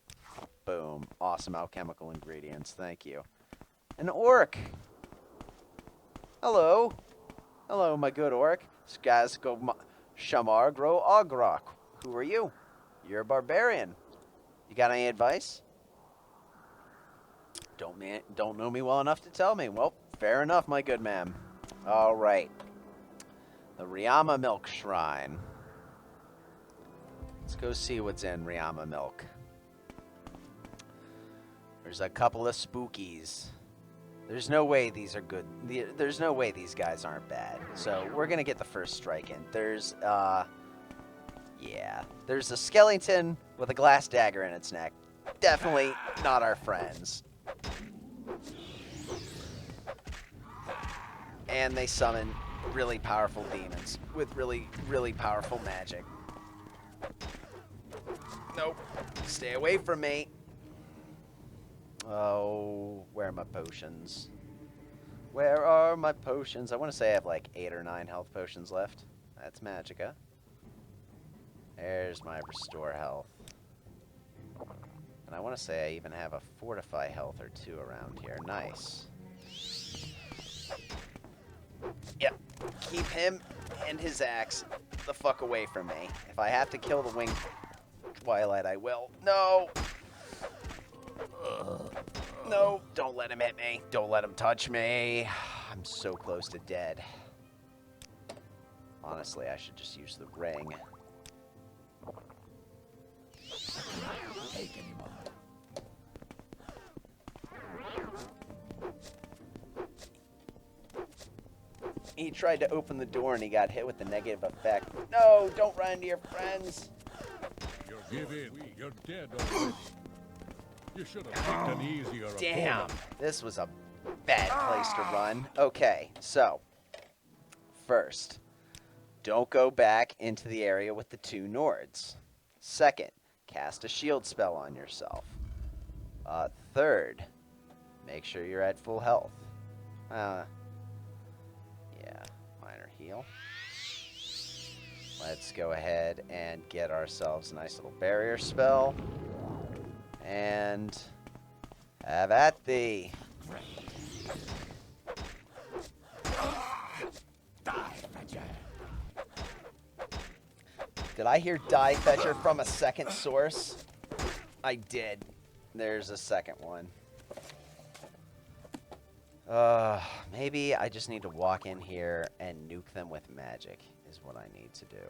S1: Boom. Awesome alchemical ingredients. Thank you. An orc. Hello. Hello, my good orc. Skazko Shamar Gro Ogrok. Who are you? You're a barbarian. You got any advice? Don't know me well enough to tell me. Well, fair enough, my good man. All right. The Ryama Milk Shrine. Let's go see what's in Ryama Milk. There's a couple of spookies. There's no way these are good. There's no way these guys aren't bad. So we're going to get the first strike in. There's, yeah. There's a skeleton with a glass dagger in its neck. Definitely not our friends. And they summon really powerful demons with really, really powerful magic. Nope. Stay away from me. Oh, where are my potions? Where are my potions? I want to say I have like 8 or 9 health potions left. That's Magicka. There's my restore health. And I want to say I even have a fortify health or 2 around here. Nice. Yep. Keep him and his axe the fuck away from me. If I have to kill the winged Twilight, I will. No! No, don't let him hit me. Don't let him touch me. I'm so close to dead. Honestly, I should just use the ring.
S5: Take anymore.
S1: He tried to open the door and he got hit with the negative effect. No, don't run into your friends.
S5: You give in. You're dead already. You should have picked an easier
S1: Damn,
S5: opponent.
S1: this was a bad place to run. Okay, so first, don't go back into the area with the 2 Nords. Second, cast a shield spell on yourself. Third, make sure you're at full health. Yeah, minor heal. Let's go ahead and get ourselves a nice little barrier spell. And have at thee. Did I hear Die Fetcher from a second source? I did. There's a second one. Maybe I just need to walk in here and nuke them with magic is what I need to do.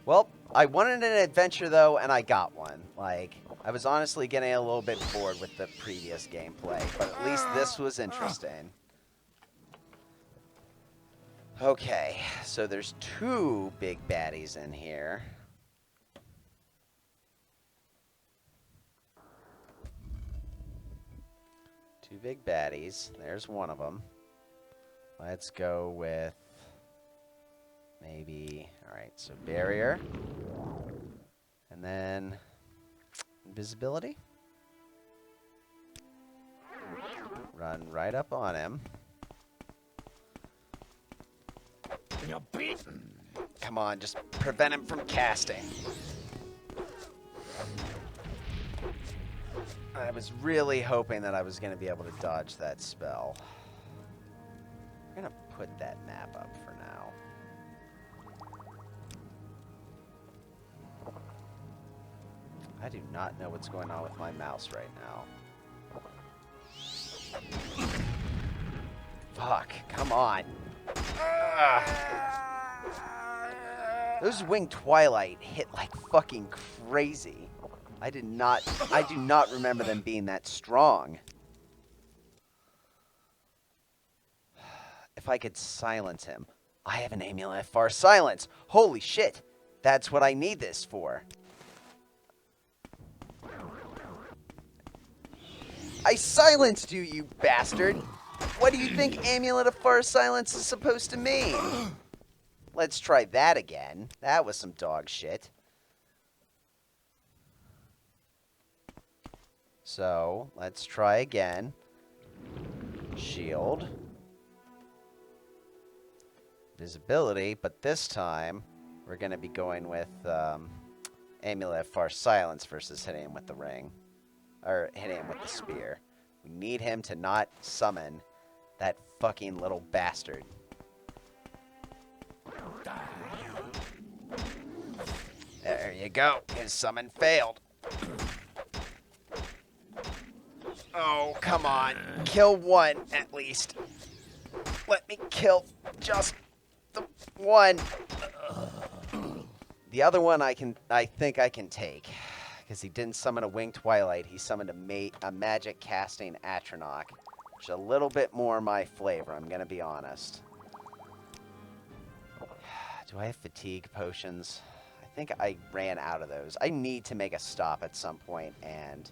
S1: Well, I wanted an adventure, though, and I got one. Like, I was honestly getting a little bit bored with the previous gameplay, but at least this was interesting. Okay, so there's 2 big baddies in here. Two big baddies. There's one of them. Let's go with maybe... Alright, so barrier. And then invisibility. Run right up on him.
S5: You're beaten.
S1: Come on, just prevent him from casting. I was really hoping that I was going to be able to dodge that spell. We're going to put that map up for now. I do not know what's going on with my mouse right now. Fuck, come on. Ugh. Those Winged Twilight hit like fucking crazy. I do not remember them being that strong. If I could silence him. I have an amulet of far silence. Holy shit. That's what I need this for. I silenced you, you bastard. What do you think amulet of far silence is supposed to mean? Let's try that again. That was some dog shit. So, let's try again. Shield. Visibility, but this time we're going to be going with Amulet of Far Silence versus hitting him with the ring. Or hitting him with the spear. We need him to not summon that fucking little bastard. There you go. His summon failed. Oh, come on. Kill one, at least. Let me kill just the one. The other one I think I can take. Because he didn't summon a Winged Twilight. He summoned a magic casting Atronach. Which is a little bit more my flavor, I'm going to be honest. Do I have fatigue potions? I think I ran out of those. I need to make a stop at some point and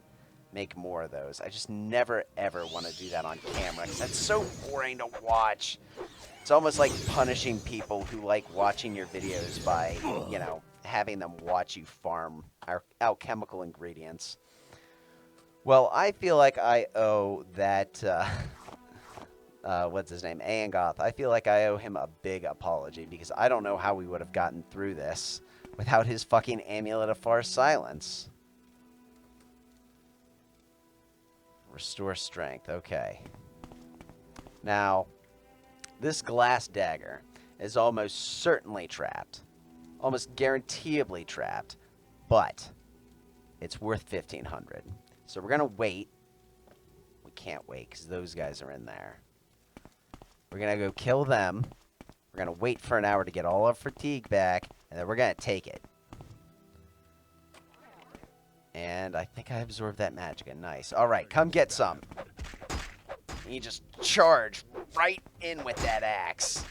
S1: make more of those. I just never, ever want to do that on camera because that's so boring to watch. It's almost like punishing people who like watching your videos by, you know, having them watch you farm our alchemical ingredients. Well, I feel like I owe that, what's his name, Angoth. I feel like I owe him a big apology because I don't know how we would have gotten through this without his fucking amulet of far silence. Restore strength. Okay. Now, this glass dagger is almost certainly trapped. Almost guaranteeably trapped. But it's worth 1,500. So we're going to wait. We can't wait because those guys are in there. We're going to go kill them. We're going to wait for an hour to get all our fatigue back. And then we're going to take it. And I think I absorbed that magic. Nice. All right, come get some. You just charge right in with that axe.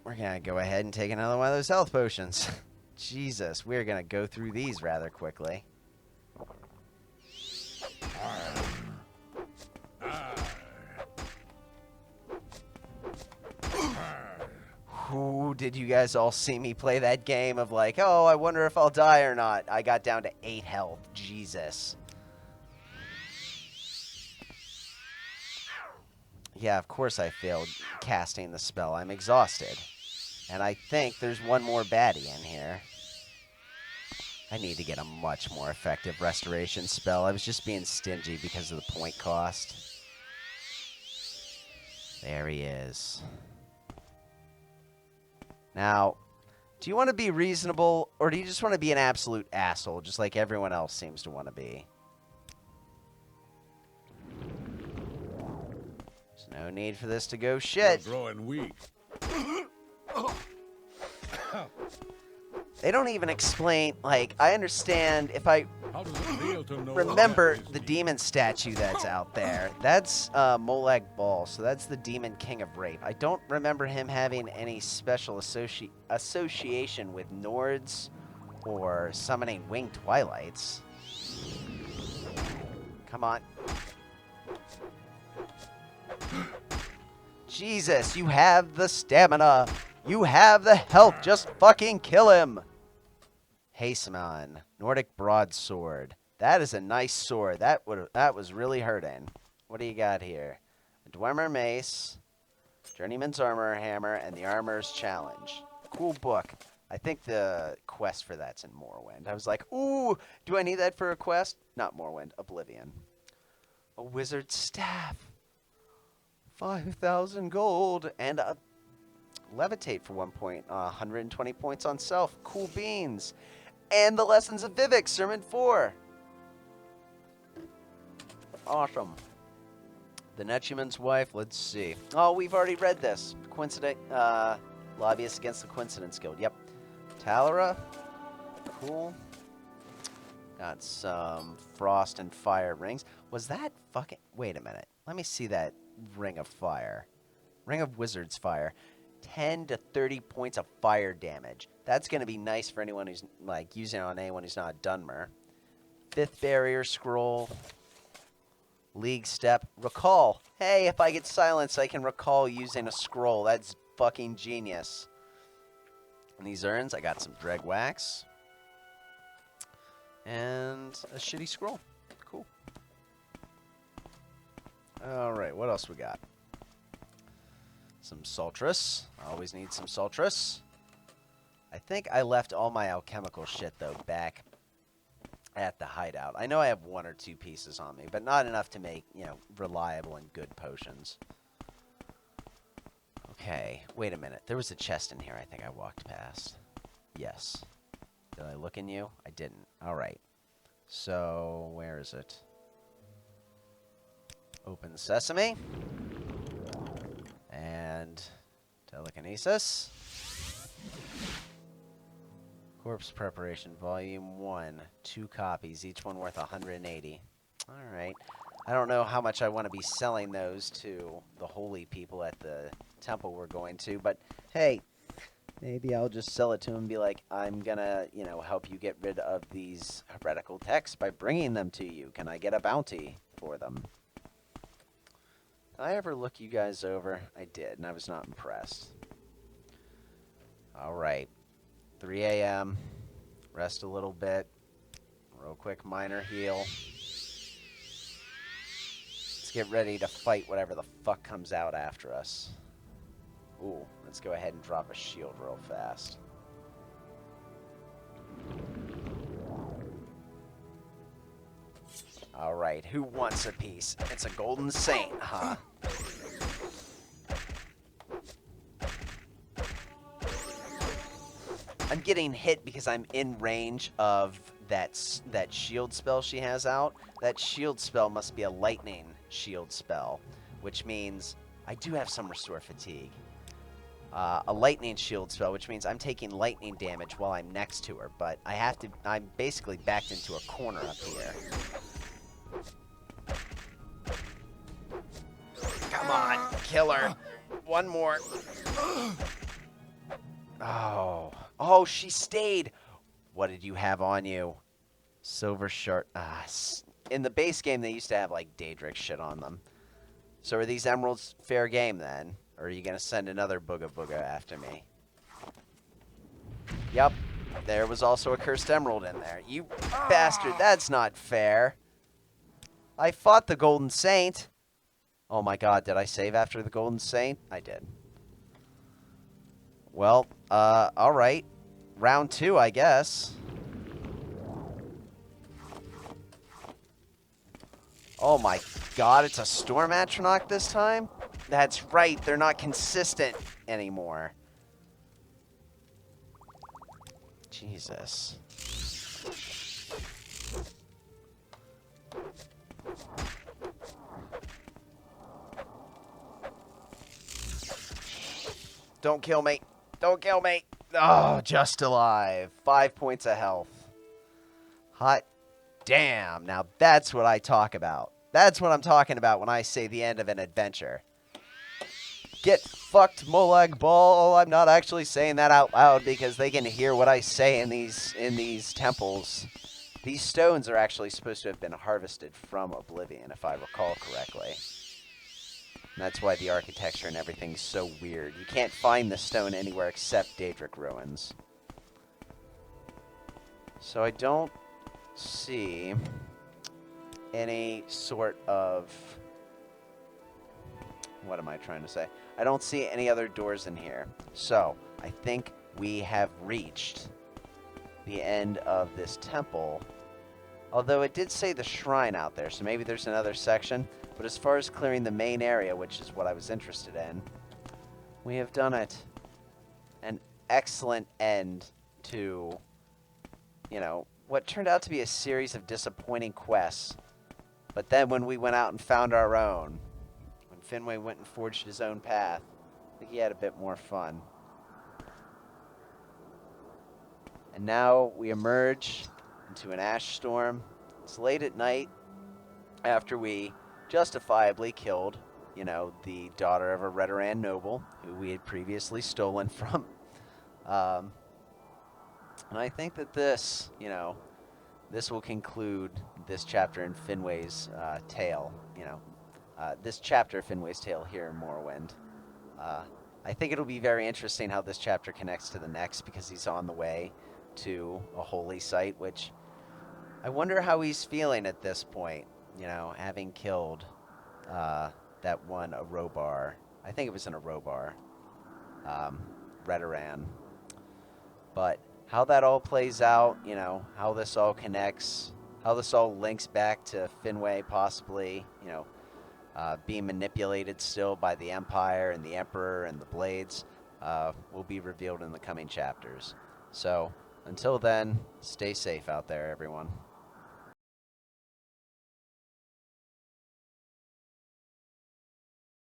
S1: We're going to go ahead and take another one of those health potions. Jesus, we're going to go through these rather quickly. Ooh, did you guys all see me play that game of like, oh, I wonder if I'll die or not? I got down to 8 health. Jesus. Yeah, of course I failed casting the spell. I'm exhausted. And I think there's one more baddie in here. I need to get a much more effective restoration spell. I was just being stingy because of the point cost. There he is. Now, do you want to be reasonable, or do you just want to be an absolute asshole, just like everyone else seems to want to be? There's no need for this to go shit.
S5: You're growing weak.
S1: They don't even explain, like, I understand if I
S5: How does it feel to know
S1: remember
S5: that is
S1: the
S5: me?
S1: demon statue that's out there. That's Molag Bal, so that's the demon king of rape. I don't remember him having any special association with Nords or summoning winged twilights. Come on. Jesus, you have the stamina. You have the health. Just fucking kill him. Haseman, Nordic broadsword. That is a nice sword. That was really hurting. What do you got here? A Dwemer mace, Journeyman's armor hammer, and the Armorer's challenge. Cool book. I think the quest for that's in Morrowind. I was like, ooh, do I need that for a quest? Not Morrowind, Oblivion. A wizard's staff. 5,000 gold and a levitate for 1 point. 120 points on self. Cool beans. And the Lessons of Vivek, Sermon 4. Awesome. The Netchman's wife, let's see. Oh, we've already read this. Coincident, Lobbyist against the Coincidence Guild. Yep. Talara. Cool. Got some frost and fire rings. Was that fucking... Wait a minute. Let me see that ring of fire. Ring of Wizard's Fire. 10 to 30 points of fire damage. That's going to be nice for anyone who's, like, using it on anyone who's not a Dunmer. 5th barrier scroll. League step. Recall. Hey, if I get silenced, I can recall using a scroll. That's fucking genius. In these urns, I got some dreg wax. And a shitty scroll. Cool. Alright, what else we got? Some Saltrus. I always need some Saltrus. I think I left all my alchemical shit, though, back at the hideout. I know I have 1 or 2 pieces on me, but not enough to make, you know, reliable and good potions. Okay, wait a minute. There was a chest in here I think I walked past. Yes. Did I look in you? I didn't. Alright. So, where is it? Open sesame. And telekinesis. Corpse preparation, volume 1. 2 copies, each one worth 180. Alright. I don't know how much I want to be selling those to the holy people at the temple we're going to, but hey, Maybe I'll just sell it to him and be like, I'm gonna, help you get rid of these heretical texts by bringing them to you. Can I get a bounty for them? Did I ever look you guys over? I did, and I was not impressed. Alright. 3 a.m. Rest a little bit. Real quick minor heal. Let's get ready to fight whatever the fuck comes out after us. Ooh, let's go ahead and drop a shield real fast. Alright, who wants a piece? It's a golden saint, huh? I'm getting hit because I'm in range of that shield spell she has out. That shield spell must be a lightning shield spell, which means I do have some restore fatigue. A lightning shield spell, which means I'm taking lightning damage while I'm next to her, but I'm basically backed into a corner up here. Come on, kill her. One more. Oh, she stayed. What did you have on you? Silver shard. In the base game, they used to have, like, Daedric shit on them. So are these emeralds fair game, then? Or are you going to send another Booga Booga after me? Yep. There was also a cursed emerald in there. You bastard, that's not fair. I fought the Golden Saint. Oh my god, did I save after the Golden Saint? I did. Well, alright. Round 2, I guess. Oh my god, it's a Storm Atronach this time? That's right, they're not consistent anymore. Jesus. Don't kill me. Don't kill me. Oh, just alive. 5 points of health. Hot damn. Now that's what I talk about. That's what I'm talking about when I say the end of an adventure. Get fucked, Molag Bal. I'm not actually saying that out loud because they can hear what I say in these temples. These stones are actually supposed to have been harvested from Oblivion, if I recall correctly. And that's why the architecture and everything's so weird. You can't find the stone anywhere except Daedric ruins. So I don't see any sort of... What am I trying to say? I don't see any other doors in here. So I think we have reached the end of this temple. Although it did say the shrine out there, so maybe there's another section. But as far as clearing the main area, which is what I was interested in, we have done it. An excellent end to, what turned out to be a series of disappointing quests. But then when we went out and found our own, when Finwe went and forged his own path, I think he had a bit more fun. And now we emerge into an ash storm. It's late at night after we justifiably killed, the daughter of a Redoran noble who we had previously stolen from. And I think that this will conclude this chapter in Finway's tale, this chapter of Finway's tale here in Morrowind. I think it'll be very interesting how this chapter connects to the next because he's on the way to a holy site, which I wonder how he's feeling at this point, having killed that one Arobar. I think it was an Arobar, Redoran. But how that all plays out, how this all connects, how this all links back to Finwë possibly, being manipulated still by the Empire and the Emperor and the Blades, will be revealed in the coming chapters. So, until then, stay safe out there, everyone.